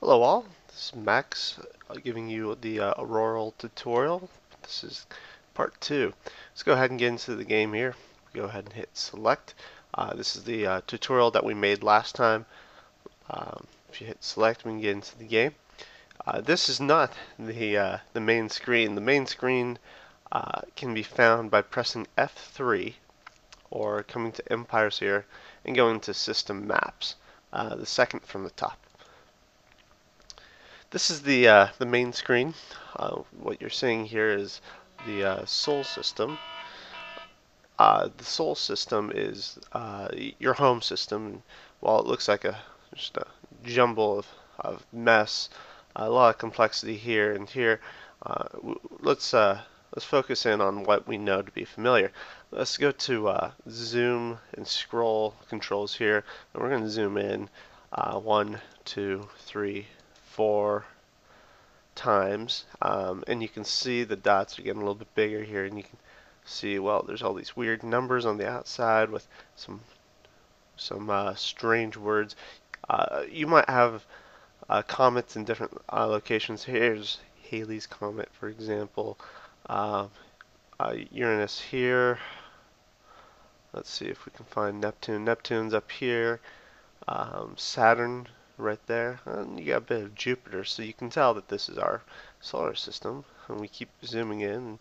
Hello all, this is Max giving you the Aurora tutorial. This is part 2. Let's go ahead and get into the game here. Go ahead and hit select. This is the tutorial that we made last time. If you hit select, we can get into the game. This is not the main screen. The main screen can be found by pressing F3 or coming to Empires here and going to System Maps, the second from the top. This is the main screen. What you're seeing here is the Sol system. The Sol system is your home system. While it looks like just a jumble of mess, a lot of complexity here and here. Let's focus in on what we know to be familiar. Let's go to zoom and scroll controls here, and we're going to zoom in 1, 2, 3, 4 times, and you can see the dots are getting a little bit bigger here, and you can see, well, there's all these weird numbers on the outside with some strange words. You might have comets in different locations. Here's Halley's Comet, for example. Uh, Uranus here. Let's see if we can find Neptune. Neptune's up here. Saturn right there, and you got a bit of Jupiter, so you can tell that this is our solar system. And we keep zooming in, and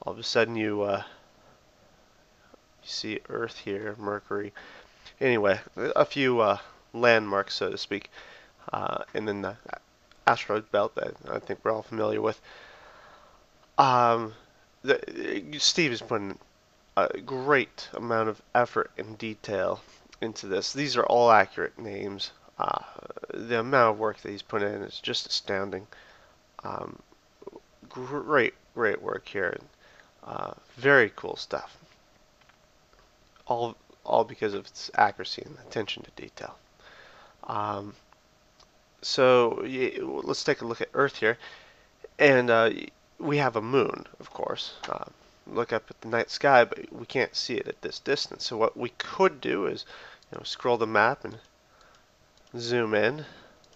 all of a sudden you see Earth here, Mercury. Anyway, a few landmarks, so to speak, and then the asteroid belt that I think we're all familiar with. Um, Steve is putting a great amount of effort and detail into this. These are all accurate names. Uh, the amount of work that he's put in is just astounding. Um, great work here. Very cool stuff. All because of its accuracy and attention to detail. Um, so let's take a look at Earth here, and we have a moon, of course. Look up at the night sky, but we can't see it at this distance. So what we could do is, scroll the map and zoom in,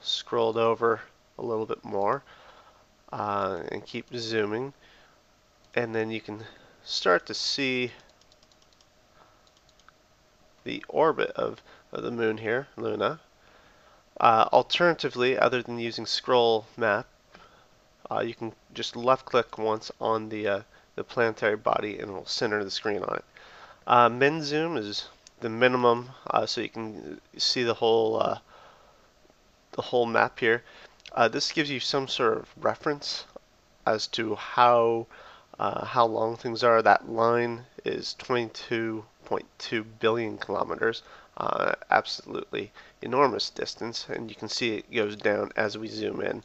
scroll it over a little bit more, and keep zooming, and then you can start to see the orbit of the moon here, Luna. Alternatively, other than using scroll map, you can just left click once on the planetary body and it will center the screen on it. Min zoom is the minimum, so you can see the whole map here. This gives you some sort of reference as to how long things are. That line is 22.2 billion kilometers. Absolutely enormous distance, and you can see it goes down as we zoom in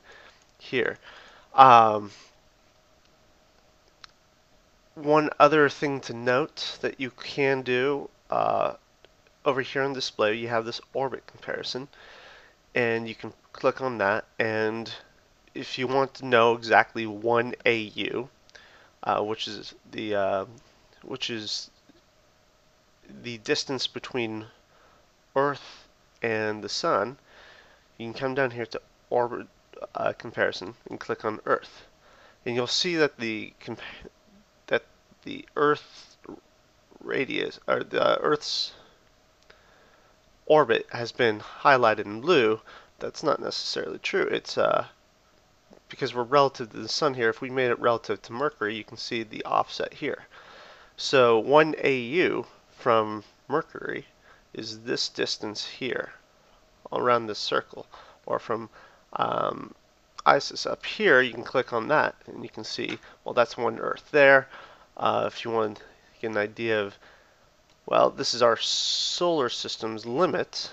here. Um, One other thing to note that you can do over here on display, you have this orbit comparison, and you can click on that. And if you want to know exactly 1 AU, which is the distance between Earth and the Sun, you can come down here to orbit comparison and click on Earth, and you'll see that the Earth radius, or the Earth's orbit, has been highlighted in blue. That's not necessarily true. It's because we're relative to the Sun here. If we made it relative to Mercury, you can see the offset here. So 1 AU from Mercury is this distance here, around this circle. Or from Isis up here, you can click on that and you can see, well, that's 1 Earth there. If you want to get an idea of, well, this is our solar system's limit,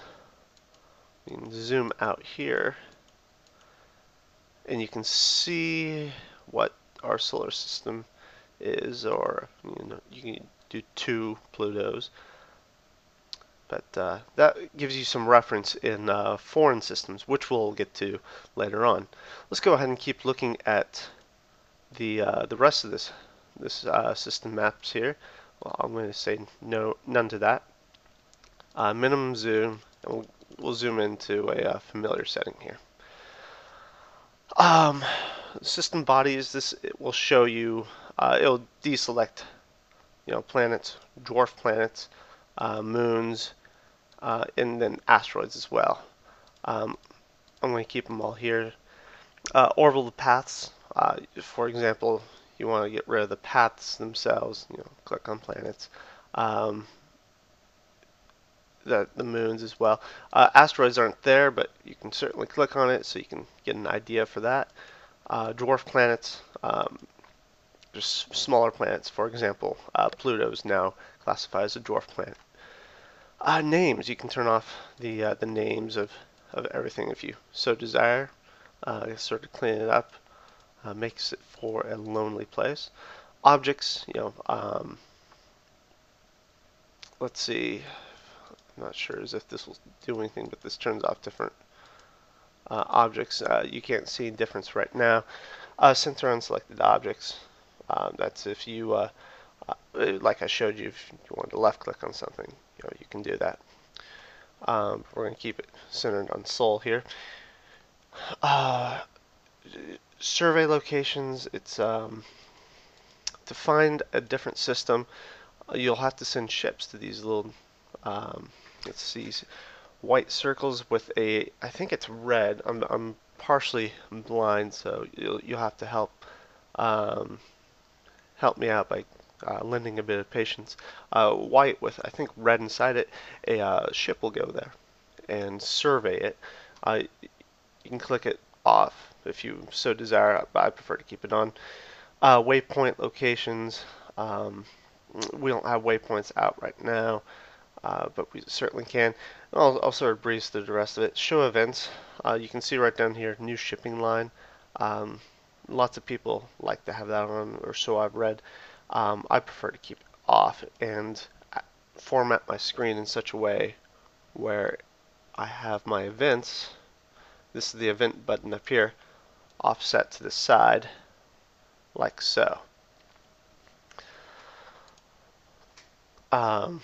you can zoom out here and you can see what our solar system is, or you can do 2 Plutos. But that gives you some reference in foreign systems, which we'll get to later on. Let's go ahead and keep looking at the rest of this system maps here. Well, I'm going to say none to that. Minimum zoom, and we'll zoom into a familiar setting here. Um, System bodies. This it will show you. It'll deselect, planets, dwarf planets, moons, and then asteroids as well. Um, I'm going to keep them all here. Orbital paths. For example, you want to get rid of the paths themselves. Click on planets. Um, the moons as well. Asteroids aren't there, but you can certainly click on it so you can get an idea for that. Dwarf planets, just smaller planets. For example, Pluto is now classified as a dwarf planet. Names, you can turn off the names of everything if you so desire. Sort of clean it up, makes it for a lonely place. Objects, let's see. I'm not sure as if this will do anything, but this turns off different objects. You can't see a difference right now. Center on selected objects. That's if you, like I showed you, if you wanted to left click on something, you can do that. We're going to keep it centered on Sol here. Uh, Survey locations. It's to find a different system. You'll have to send ships to these little. Let's see, white circles with a. I think it's red. I'm partially blind, so you'll have to um, help me out by lending a bit of patience. White with I think red inside it. A ship will go there and survey it. You can click it off if you so desire, but I prefer to keep it on. Waypoint locations. We don't have waypoints out right now, but we certainly can. I'll sort of breeze through the rest of it. Show events. You can see right down here, new shipping line. Um, Lots of people like to have that on, or so I've read. I prefer to keep it off and format my screen in such a way where I have my events. This is the event button up here, offset to the side, like so. Um,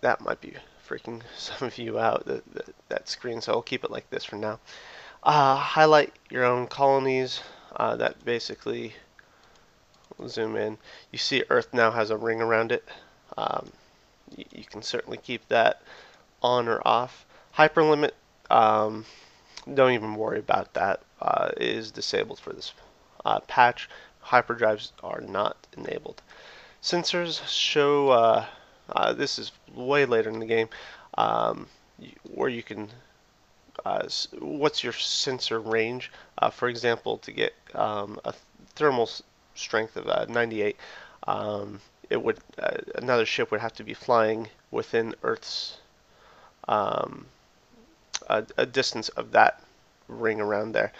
that might be freaking some of you out, that screen, so I'll keep it like this for now. Highlight your own colonies. That basically, zoom in. You see Earth now has a ring around it. Um, you can certainly keep that on or off. Hyperlimit, um, don't even worry about that. It is disabled for this patch. Hyperdrives are not enabled. Sensors show, this is way later in the game, um, where you can, what's your sensor range. For example, to get a thermal strength of 98, it would another ship would have to be flying within Earth's um, a distance of that ring around there.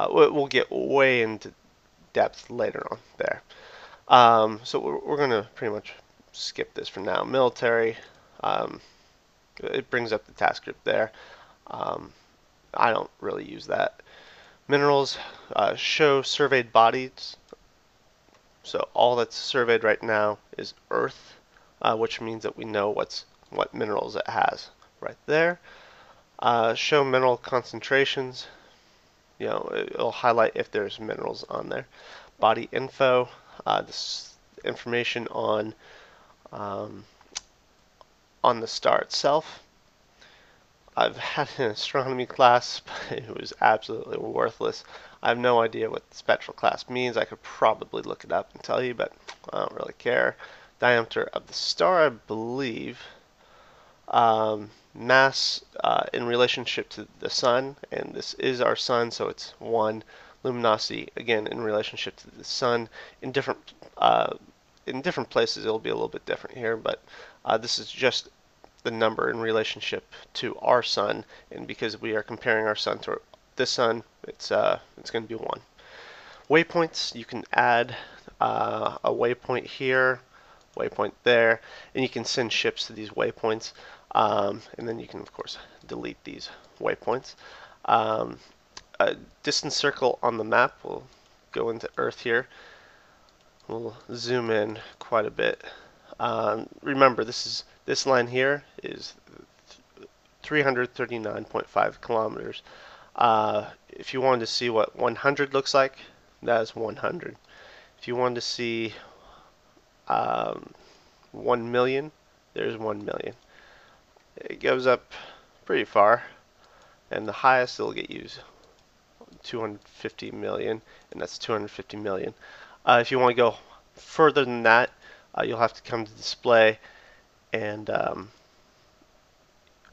We'll get way into depth later on there. So we're going to pretty much skip this for now. Military, um, it brings up the task group there. Um, I don't really use that. Minerals show surveyed bodies. So all that's surveyed right now is Earth, which means that we know what minerals it has right there. Show mineral concentrations. It'll highlight if there's minerals on there. Body info. This information um, on the star itself. I've had an astronomy class, but it was absolutely worthless. I have no idea what the spectral class means. I could probably look it up and tell you, but I don't really care. Diameter of the star, I believe. Mass in relationship to the sun, and this is our sun, so it's 1. Luminosity, again, in relationship to the sun. Uh, in different places, it'll be a little bit different here, but this is just the number in relationship to our sun, and because we are comparing our sun to this sun, it's going to be 1. Waypoints, you can add a waypoint here, waypoint there, and you can send ships to these waypoints, and then you can of course delete these waypoints. A distance circle on the map will go into Earth here. We'll zoom in quite a bit. Remember, this line here is 339.5 kilometers. If you wanted to see what 100 looks like, that is 100. If you wanted to see um, 1 million, there's 1 million. It goes up pretty far, and the highest it'll get you is 250 million, and that's 250 million. If you want to go further than that, you'll have to come to display and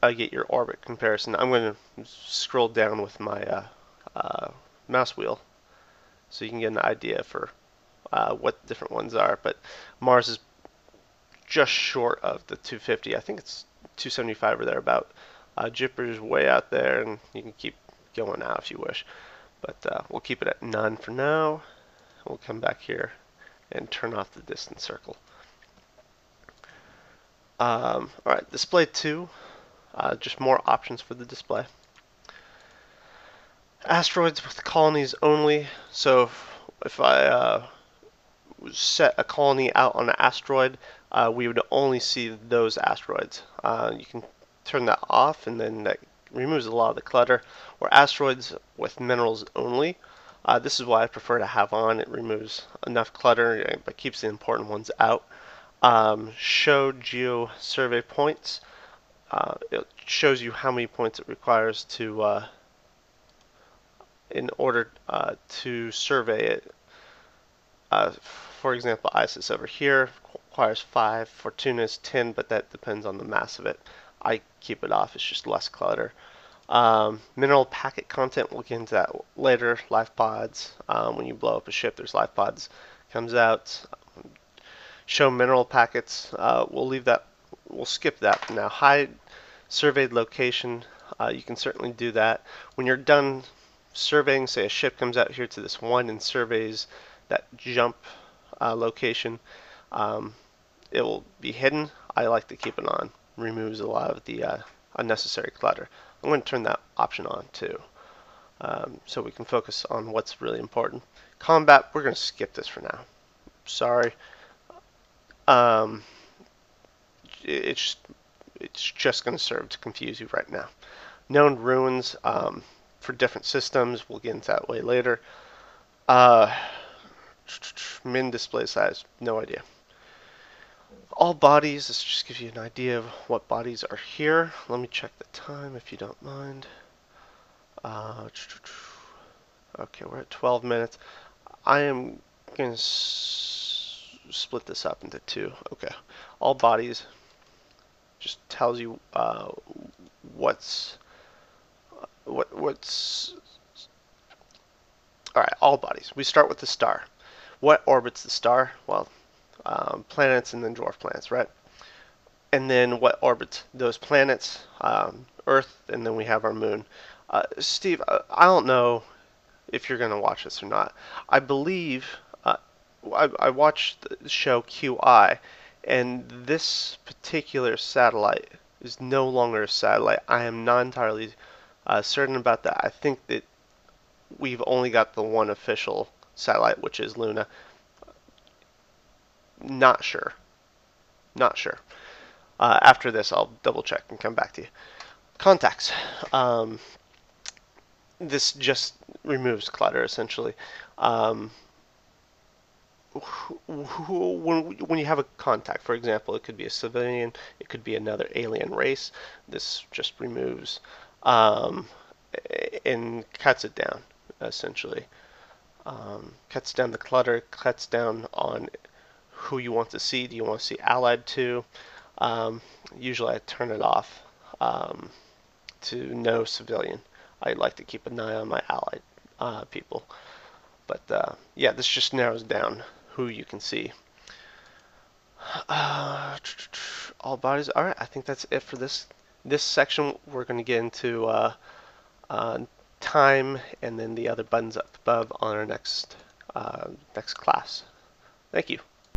get your orbit comparison. I'm going to scroll down with my mouse wheel so you can get an idea for what the different ones are. But Mars is just short of the 250. I think it's 275 or thereabout. Jupiter's way out there, and you can keep going out if you wish. But we'll keep it at none for now. We'll come back here and turn off the distance circle. Alright, display 2. Just more options for the display. Asteroids with colonies only. So if I set a colony out on an asteroid, we would only see those asteroids. You can turn that off, and then that removes a lot of the clutter. Or asteroids with minerals only. This is why I prefer to have on. It removes enough clutter, but keeps the important ones out. Show geo survey points. It shows you how many points it requires to in order to survey it. For example, Isis over here requires 5, Fortuna is 10, but that depends on the mass of it. I keep it off, it's just less clutter. Mineral packet content, we'll get into that later. Life pods, when you blow up a ship, there's life pods. Comes out. Show mineral packets, we'll leave that, we'll skip that for now. Hide surveyed location, you can certainly do that. When you're done surveying, say a ship comes out here to this one and surveys that jump location, it will be hidden. I like to keep it on. Removes a lot of the unnecessary clutter. I'm going to turn that option on too, so we can focus on what's really important. Combat, we're going to skip this for now. Sorry. Um, it's just going to serve to confuse you right now. Known ruins for different systems. We'll get into that way later. Min display size, no idea. All bodies, this just gives you an idea of what bodies are here. Let me check the time if you don't mind. Okay, we're at 12 minutes. I am going to split this up into two. Okay, all bodies just tells you what's all right. All bodies. We start with the star. What orbits the star? Well, planets and then dwarf planets, right? And then what orbits those planets? Earth, and then we have our moon. Steve, I don't know if you're going to watch this or not. I believe I watched the show QI, and this particular satellite is no longer a satellite. I am not entirely certain about that. I think that we've only got the one official satellite, which is Luna. Not sure. Not sure. After this, I'll double check and come back to you. Contacts. This just removes clutter, essentially. When you have a contact, for example, it could be a civilian, it could be another alien race. This just removes and cuts it down, essentially. Cuts down the clutter, cuts down on who you want to see. Do you want to see allied to? Usually I turn it off to no civilian. I like to keep an eye on my allied people. But yeah, this just narrows down who you can see. All bodies. All right, I think that's it for this section. We're going to get into time and then the other buttons up above on our next class. Thank you.